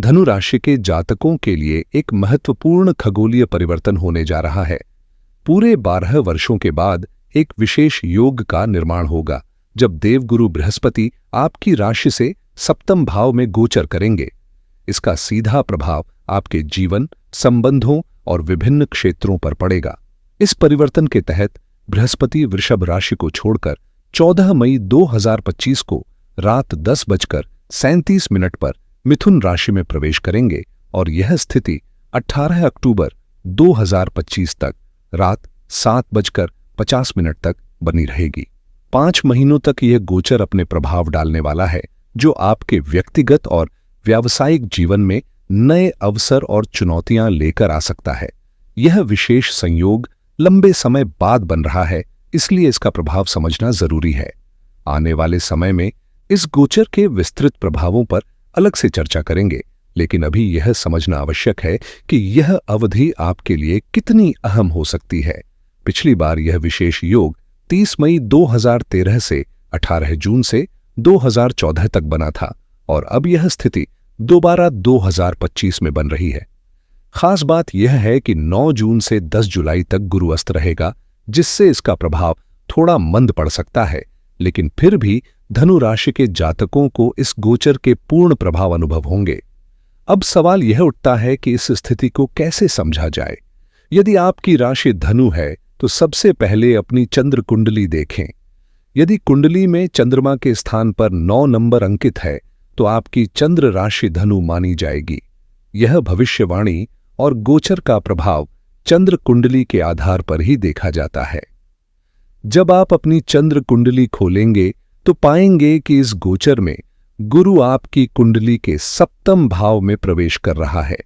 धनु राशि के जातकों के लिए एक महत्वपूर्ण खगोलीय परिवर्तन होने जा रहा है। पूरे 12 वर्षों के बाद एक विशेष योग का निर्माण होगा, जब देवगुरु बृहस्पति आपकी राशि से सप्तम भाव में गोचर करेंगे। इसका सीधा प्रभाव आपके जीवन, संबंधों और विभिन्न क्षेत्रों पर पड़ेगा। इस परिवर्तन के तहत बृहस्पति वृषभ राशि को छोड़कर 14 मई 2025 को रात 10:37 पर मिथुन राशि में प्रवेश करेंगे और यह स्थिति 18 अक्टूबर 2025 तक रात 7:50 तक बनी रहेगी। 5 महीनों तक यह गोचर अपने प्रभाव डालने वाला है, जो आपके व्यक्तिगत और व्यावसायिक जीवन में नए अवसर और चुनौतियां लेकर आ सकता है। यह विशेष संयोग लंबे समय बाद बन रहा है, इसलिए इसका प्रभाव समझना जरूरी है। आने वाले समय में इस गोचर के विस्तृत प्रभावों पर अलग से चर्चा करेंगे, लेकिन अभी यह समझना आवश्यक है कि यह अवधि आपके लिए कितनी अहम हो सकती है। पिछली बार यह विशेष योग 30 मई 2013 से 18 जून से 2014 तक बना था और अब यह स्थिति दोबारा 2025 में बन रही है। खास बात यह है कि 9 जून से 10 जुलाई तक गुरु अस्त रहेगा, जिससे इसका प्रभाव थोड़ा मंद पड़ सकता है, लेकिन फिर भी धनु राशि के जातकों को इस गोचर के पूर्ण प्रभाव अनुभव होंगे। अब सवाल यह उठता है कि इस स्थिति को कैसे समझा जाए। यदि आपकी राशि धनु है तो सबसे पहले अपनी चंद्र कुंडली देखें। यदि कुंडली में चंद्रमा के स्थान पर 9 नंबर अंकित है तो आपकी चंद्र राशि धनु मानी जाएगी। यह भविष्यवाणी और गोचर का प्रभाव चंद्र कुंडली के आधार पर ही देखा जाता है। जब आप अपनी चंद्र कुंडली खोलेंगे तो पाएंगे कि इस गोचर में गुरु आपकी कुंडली के सप्तम भाव में प्रवेश कर रहा है,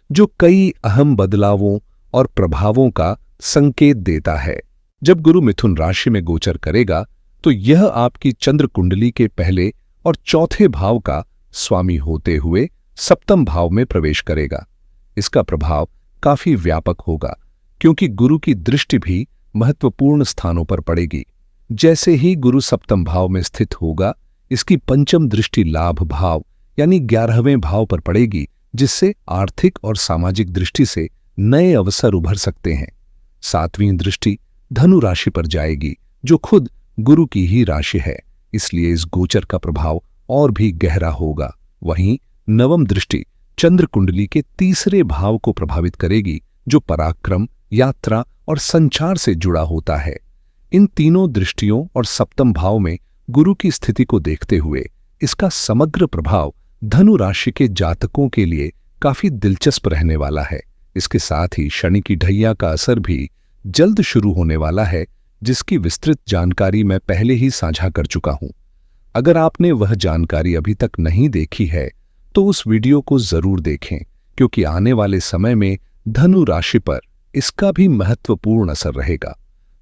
जो कई अहम बदलावों और प्रभावों का संकेत देता है। जब गुरु मिथुन राशि में गोचर करेगा तो यह आपकी चंद्र कुंडली के पहले और चौथे भाव का स्वामी होते हुए सप्तम भाव में प्रवेश करेगा। इसका प्रभाव काफी व्यापक होगा, क्योंकि गुरु की दृष्टि भी महत्वपूर्ण स्थानों पर पड़ेगी। जैसे ही गुरु सप्तम भाव में स्थित होगा, इसकी पंचम दृष्टि लाभ भाव यानी 11वें भाव पर पड़ेगी, जिससे आर्थिक और सामाजिक दृष्टि से नए अवसर उभर सकते हैं। 7वीं दृष्टि धनु राशि पर जाएगी, जो खुद गुरु की ही राशि है, इसलिए इस गोचर का प्रभाव और भी गहरा होगा। वहीं 9वीं दृष्टि चंद्र कुंडली के तीसरे भाव को प्रभावित करेगी, जो पराक्रम, यात्रा और संचार से जुड़ा होता है। इन तीनों दृष्टियों और सप्तम भाव में गुरु की स्थिति को देखते हुए इसका समग्र प्रभाव धनु राशि के जातकों के लिए काफी दिलचस्प रहने वाला है। इसके साथ ही शनि की ढैया का असर भी जल्द शुरू होने वाला है, जिसकी विस्तृत जानकारी मैं पहले ही साझा कर चुका हूं। अगर आपने वह जानकारी अभी तक नहीं देखी है तो उस वीडियो को जरूर देखें, क्योंकि आने वाले समय में धनु राशि पर इसका भी महत्वपूर्ण असर रहेगा।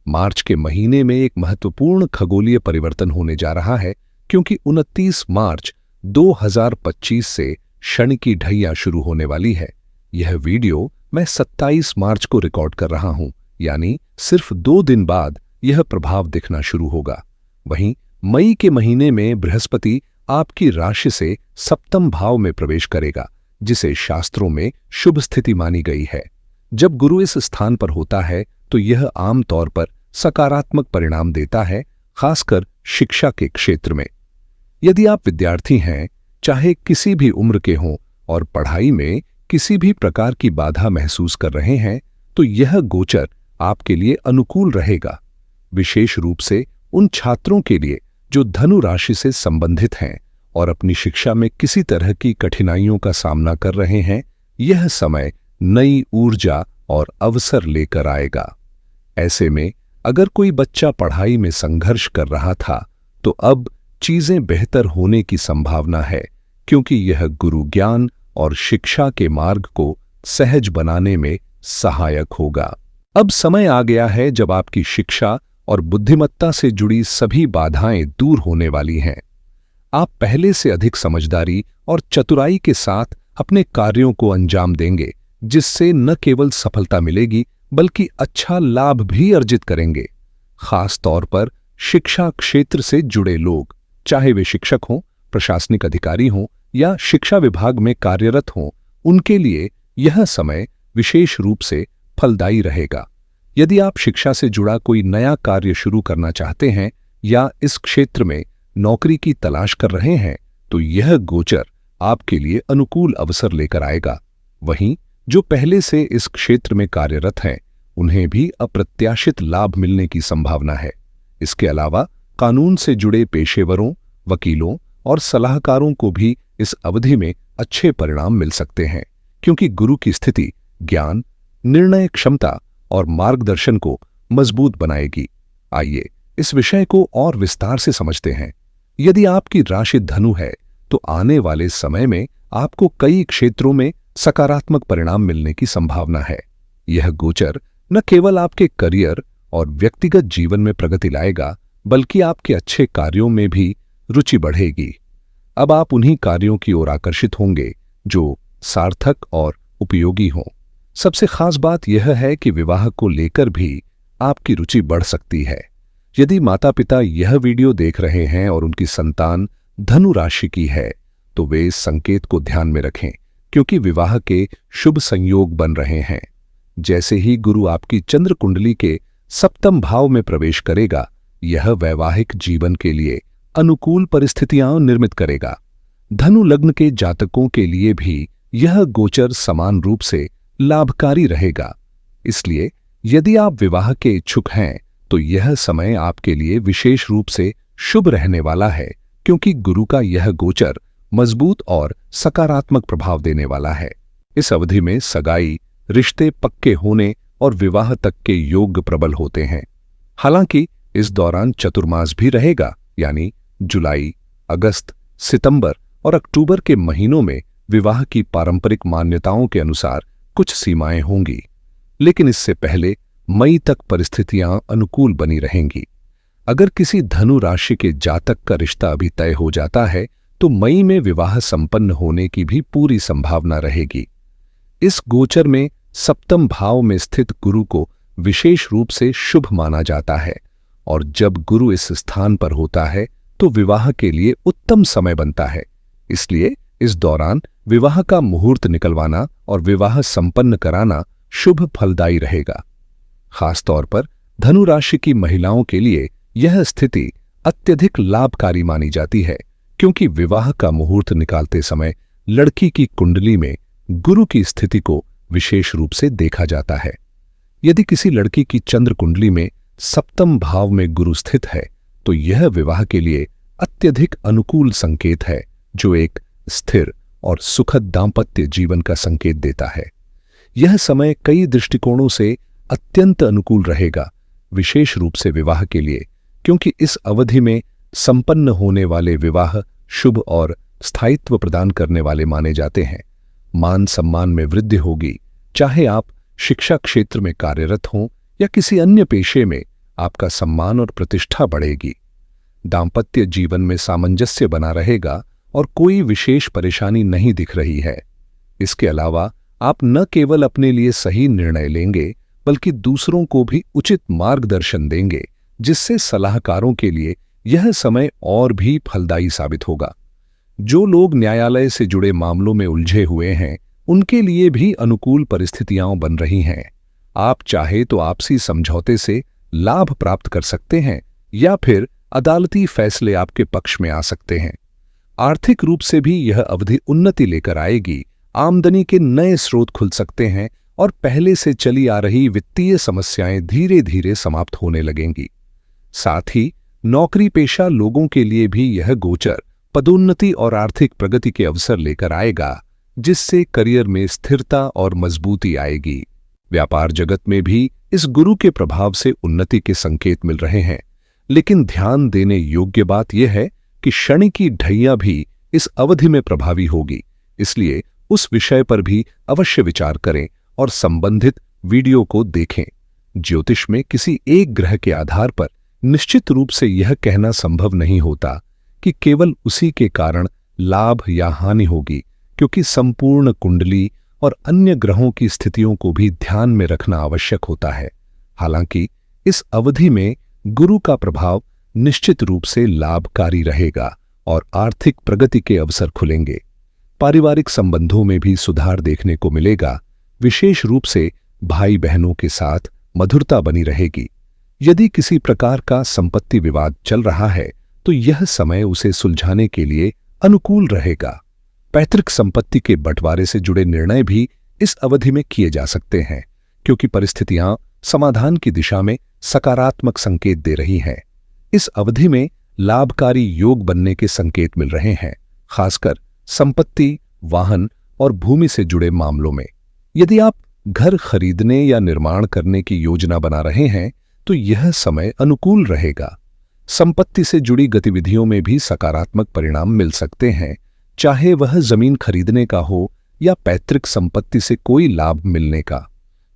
मार्च के महीने में एक महत्वपूर्ण खगोलीय परिवर्तन होने जा रहा है, क्योंकि 29 मार्च 2025 से शनि की ढैया शुरू होने वाली है। यह वीडियो मैं 27 मार्च को रिकॉर्ड कर रहा हूं, यानी सिर्फ 2 दिन बाद यह प्रभाव दिखना शुरू होगा। वहीं मई के महीने में बृहस्पति आपकी राशि से सप्तम भाव में प्रवेश करेगा, जिसे शास्त्रों में शुभ स्थिति मानी गई है। जब गुरु इस स्थान पर होता है तो यह आमतौर पर सकारात्मक परिणाम देता है, खासकर शिक्षा के क्षेत्र में। यदि आप विद्यार्थी हैं, चाहे किसी भी उम्र के हों, और पढ़ाई में किसी भी प्रकार की बाधा महसूस कर रहे हैं, तो यह गोचर आपके लिए अनुकूल रहेगा। विशेष रूप से उन छात्रों के लिए जो धनु राशि से संबंधित हैं और अपनी शिक्षा में किसी तरह की कठिनाइयों का सामना कर रहे हैं, यह समय नई ऊर्जा और अवसर लेकर आएगा। ऐसे में अगर कोई बच्चा पढ़ाई में संघर्ष कर रहा था, तो अब चीजें बेहतर होने की संभावना है, क्योंकि यह गुरु ज्ञान और शिक्षा के मार्ग को सहज बनाने में सहायक होगा। अब समय आ गया है जब आपकी शिक्षा और बुद्धिमत्ता से जुड़ी सभी बाधाएं दूर होने वाली हैं। आप पहले से अधिक समझदारी और चतुराई के साथ अपने कार्यों को अंजाम देंगे, जिससे न केवल सफलता मिलेगी बल्कि अच्छा लाभ भी अर्जित करेंगे। खास तौर पर शिक्षा क्षेत्र से जुड़े लोग, चाहे वे शिक्षक हों, प्रशासनिक अधिकारी हों या शिक्षा विभाग में कार्यरत हों, उनके लिए यह समय विशेष रूप से फलदायी रहेगा। यदि आप शिक्षा से जुड़ा कोई नया कार्य शुरू करना चाहते हैं या इस क्षेत्र में नौकरी की तलाश कर रहे हैं, तो यह गोचर आपके लिए अनुकूल अवसर लेकर आएगा। वहीं जो पहले से इस क्षेत्र में कार्यरत हैं, उन्हें भी अप्रत्याशित लाभ मिलने की संभावना है। इसके अलावा कानून से जुड़े पेशेवरों, वकीलों और सलाहकारों को भी इस अवधि में अच्छे परिणाम मिल सकते हैं, क्योंकि गुरु की स्थिति ज्ञान, निर्णय क्षमता और मार्गदर्शन को मजबूत बनाएगी। आइए इस विषय को और विस्तार से समझते हैं। यदि आपकी राशि धनु है, तो आने वाले समय में आपको कई क्षेत्रों में सकारात्मक परिणाम मिलने की संभावना है। यह गोचर न केवल आपके करियर और व्यक्तिगत जीवन में प्रगति लाएगा, बल्कि आपके अच्छे कार्यों में भी रुचि बढ़ेगी। अब आप उन्हीं कार्यों की ओर आकर्षित होंगे जो सार्थक और उपयोगी हों। सबसे खास बात यह है कि विवाह को लेकर भी आपकी रुचि बढ़ सकती है। यदि माता पिता यह वीडियो देख रहे हैं और उनकी संतान धनु राशि की है, तो वे इस संकेत को ध्यान में रखें, क्योंकि विवाह के शुभ संयोग बन रहे हैं। जैसे ही गुरु आपकी चंद्र कुंडली के सप्तम भाव में प्रवेश करेगा, यह वैवाहिक जीवन के लिए अनुकूल परिस्थितियां निर्मित करेगा। धनु लग्न के जातकों के लिए भी यह गोचर समान रूप से लाभकारी रहेगा। इसलिए यदि आप विवाह के इच्छुक हैं, तो यह समय आपके लिए विशेष रूप से शुभ रहने वाला है, क्योंकि गुरु का यह गोचर मजबूत और सकारात्मक प्रभाव देने वाला है। इस अवधि में सगाई, रिश्ते पक्के होने और विवाह तक के योग प्रबल होते हैं। हालांकि इस दौरान चतुर्मास भी रहेगा, यानी जुलाई, अगस्त, सितंबर और अक्टूबर के महीनों में विवाह की पारंपरिक मान्यताओं के अनुसार कुछ सीमाएं होंगी, लेकिन इससे पहले मई तक परिस्थितियां अनुकूल बनी रहेंगी। अगर किसी धनु राशि के जातक का रिश्ता अभी तय हो जाता है, तो मई में विवाह संपन्न होने की भी पूरी संभावना रहेगी। इस गोचर में सप्तम भाव में स्थित गुरु को विशेष रूप से शुभ माना जाता है, और जब गुरु इस स्थान पर होता है तो विवाह के लिए उत्तम समय बनता है। इसलिए इस दौरान विवाह का मुहूर्त निकलवाना और विवाह संपन्न कराना शुभ फलदायी रहेगा। खासतौर पर धनु राशि की महिलाओं के लिए यह स्थिति अत्यधिक लाभकारी मानी जाती है, क्योंकि विवाह का मुहूर्त निकालते समय लड़की की कुंडली में गुरु की स्थिति को विशेष रूप से देखा जाता है। यदि किसी लड़की की चंद्र कुंडली में सप्तम भाव में गुरु स्थित है, तो यह विवाह के लिए अत्यधिक अनुकूल संकेत है, जो एक स्थिर और सुखद दाम्पत्य जीवन का संकेत देता है। यह समय कई दृष्टिकोणों से अत्यंत अनुकूल रहेगा, विशेष रूप से विवाह के लिए, क्योंकि इस अवधि में संपन्न होने वाले विवाह शुभ और स्थायित्व प्रदान करने वाले माने जाते हैं। मान सम्मान में वृद्धि होगी, चाहे आप शिक्षा क्षेत्र में कार्यरत हों या किसी अन्य पेशे में, आपका सम्मान और प्रतिष्ठा बढ़ेगी। दाम्पत्य जीवन में सामंजस्य बना रहेगा और कोई विशेष परेशानी नहीं दिख रही है। इसके अलावा आप न केवल अपने लिए सही निर्णय लेंगे, बल्कि दूसरों को भी उचित मार्गदर्शन देंगे, जिससे सलाहकारों के लिए यह समय और भी फलदायी साबित होगा। जो लोग न्यायालय से जुड़े मामलों में उलझे हुए हैं, उनके लिए भी अनुकूल परिस्थितियां बन रही हैं। आप चाहे तो आपसी समझौते से लाभ प्राप्त कर सकते हैं, या फिर अदालती फैसले आपके पक्ष में आ सकते हैं। आर्थिक रूप से भी यह अवधि उन्नति लेकर आएगी। आमदनी के नए स्रोत खुल सकते हैं और पहले से चली आ रही वित्तीय समस्याएं धीरे धीरे समाप्त होने लगेंगी। साथ ही नौकरी पेशा लोगों के लिए भी यह गोचर पदोन्नति और आर्थिक प्रगति के अवसर लेकर आएगा, जिससे करियर में स्थिरता और मजबूती आएगी। व्यापार जगत में भी इस गुरु के प्रभाव से उन्नति के संकेत मिल रहे हैं, लेकिन ध्यान देने योग्य बात यह है कि शनि की ढैया भी इस अवधि में प्रभावी होगी। इसलिए उस विषय पर भी अवश्य विचार करें और संबंधित वीडियो को देखें। ज्योतिष में किसी एक ग्रह के आधार पर निश्चित रूप से यह कहना संभव नहीं होता कि केवल उसी के कारण लाभ या हानि होगी, क्योंकि संपूर्ण कुंडली और अन्य ग्रहों की स्थितियों को भी ध्यान में रखना आवश्यक होता है। हालांकि इस अवधि में गुरु का प्रभाव निश्चित रूप से लाभकारी रहेगा और आर्थिक प्रगति के अवसर खुलेंगे। पारिवारिक संबंधों में भी सुधार देखने को मिलेगा। विशेष रूप से भाई बहनों के साथ मधुरता बनी रहेगी। यदि किसी प्रकार का संपत्ति विवाद चल रहा है तो यह समय उसे सुलझाने के लिए अनुकूल रहेगा। पैतृक संपत्ति के बंटवारे से जुड़े निर्णय भी इस अवधि में किए जा सकते हैं, क्योंकि परिस्थितियां समाधान की दिशा में सकारात्मक संकेत दे रही हैं। इस अवधि में लाभकारी योग बनने के संकेत मिल रहे हैं, खासकर संपत्ति, वाहन और भूमि से जुड़े मामलों में। यदि आप घर खरीदने या निर्माण करने की योजना बना रहे हैं तो यह समय अनुकूल रहेगा। संपत्ति से जुड़ी गतिविधियों में भी सकारात्मक परिणाम मिल सकते हैं, चाहे वह जमीन खरीदने का हो या पैतृक संपत्ति से कोई लाभ मिलने का।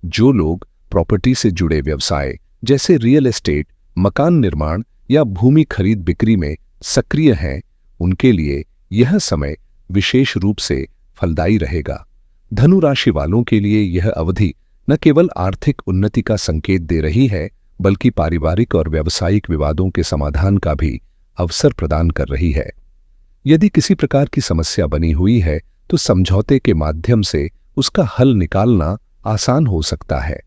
जो लोग प्रॉपर्टी से जुड़े व्यवसाय जैसे रियल एस्टेट, मकान निर्माण या भूमि खरीद बिक्री में सक्रिय हैं, उनके लिए यह समय विशेष रूप से फलदायी रहेगा। धनु राशि वालों के लिए यह अवधि न केवल आर्थिक उन्नति का संकेत दे रही है, बल्कि पारिवारिक और व्यावसायिक विवादों के समाधान का भी अवसर प्रदान कर रही है। यदि किसी प्रकार की समस्या बनी हुई है तो समझौते के माध्यम से उसका हल निकालना आसान हो सकता है।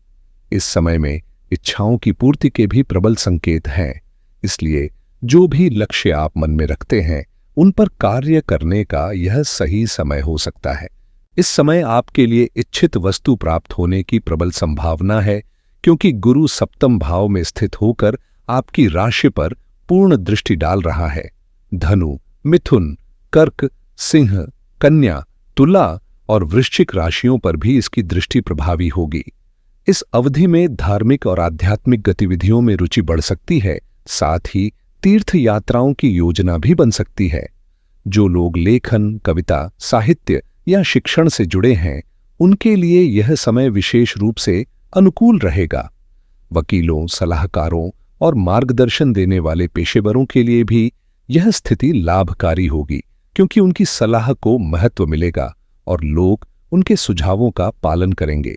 इस समय में इच्छाओं की पूर्ति के भी प्रबल संकेत हैं, इसलिए जो भी लक्ष्य आप मन में रखते हैं उन पर कार्य करने का यह सही समय हो सकता है। इस समय आपके लिए इच्छित वस्तु प्राप्त होने की प्रबल संभावना है, क्योंकि गुरु सप्तम भाव में स्थित होकर आपकी राशि पर पूर्ण दृष्टि डाल रहा है। धनु, मिथुन, कर्क, सिंह, कन्या, तुला और वृश्चिक राशियों पर भी इसकी दृष्टि प्रभावी होगी। इस अवधि में धार्मिक और आध्यात्मिक गतिविधियों में रुचि बढ़ सकती है, साथ ही तीर्थ यात्राओं की योजना भी बन सकती है। जो लोग लेखन, कविता, साहित्य या शिक्षण से जुड़े हैं, उनके लिए यह समय विशेष रूप से अनुकूल रहेगा। वकीलों, सलाहकारों और मार्गदर्शन देने वाले पेशेवरों के लिए भी यह स्थिति लाभकारी होगी, क्योंकि उनकी सलाह को महत्व मिलेगा और लोग उनके सुझावों का पालन करेंगे।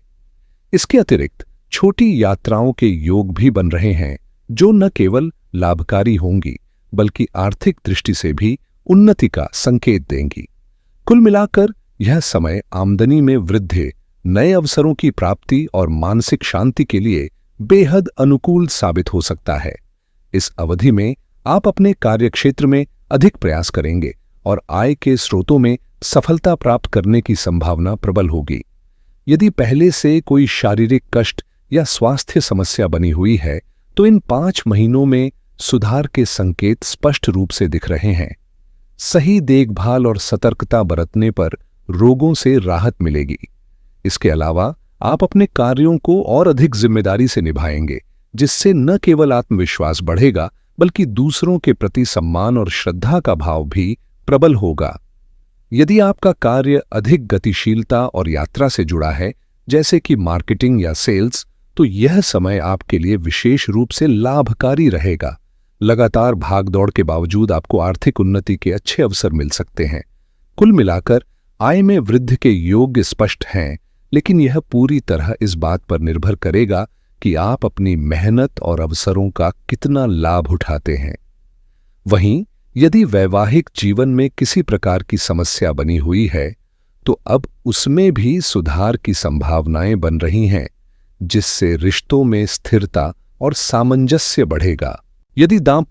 इसके अतिरिक्त छोटी यात्राओं के योग भी बन रहे हैं, जो न केवल लाभकारी होंगी बल्कि आर्थिक दृष्टि से भी उन्नति का संकेत देंगी। कुल मिलाकर यह समय आमदनी में वृद्धि, नए अवसरों की प्राप्ति और मानसिक शांति के लिए बेहद अनुकूल साबित हो सकता है। इस अवधि में आप अपने कार्यक्षेत्र में अधिक प्रयास करेंगे और आय के स्रोतों में सफलता प्राप्त करने की संभावना प्रबल होगी। यदि पहले से कोई शारीरिक कष्ट या स्वास्थ्य समस्या बनी हुई है तो इन 5 महीनों में सुधार के संकेत स्पष्ट रूप से दिख रहे हैं। सही देखभाल और सतर्कता बरतने पर रोगों से राहत मिलेगी। इसके अलावा आप अपने कार्यों को और अधिक जिम्मेदारी से निभाएंगे, जिससे न केवल आत्मविश्वास बढ़ेगा बल्कि दूसरों के प्रति सम्मान और श्रद्धा का भाव भी प्रबल होगा। यदि आपका कार्य अधिक गतिशीलता और यात्रा से जुड़ा है, जैसे कि मार्केटिंग या सेल्स, तो यह समय आपके लिए विशेष रूप से लाभकारी रहेगा। लगातार भागदौड़ के बावजूद आपको आर्थिक उन्नति के अच्छे अवसर मिल सकते हैं। कुल मिलाकर आय में वृद्धि के योग स्पष्ट हैं, लेकिन यह पूरी तरह इस बात पर निर्भर करेगा कि आप अपनी मेहनत और अवसरों का कितना लाभ उठाते हैं। वहीं यदि वैवाहिक जीवन में किसी प्रकार की समस्या बनी हुई है तो अब उसमें भी सुधार की संभावनाएं बन रही हैं, जिससे रिश्तों में स्थिरता और सामंजस्य बढ़ेगा। यदि दांपत्य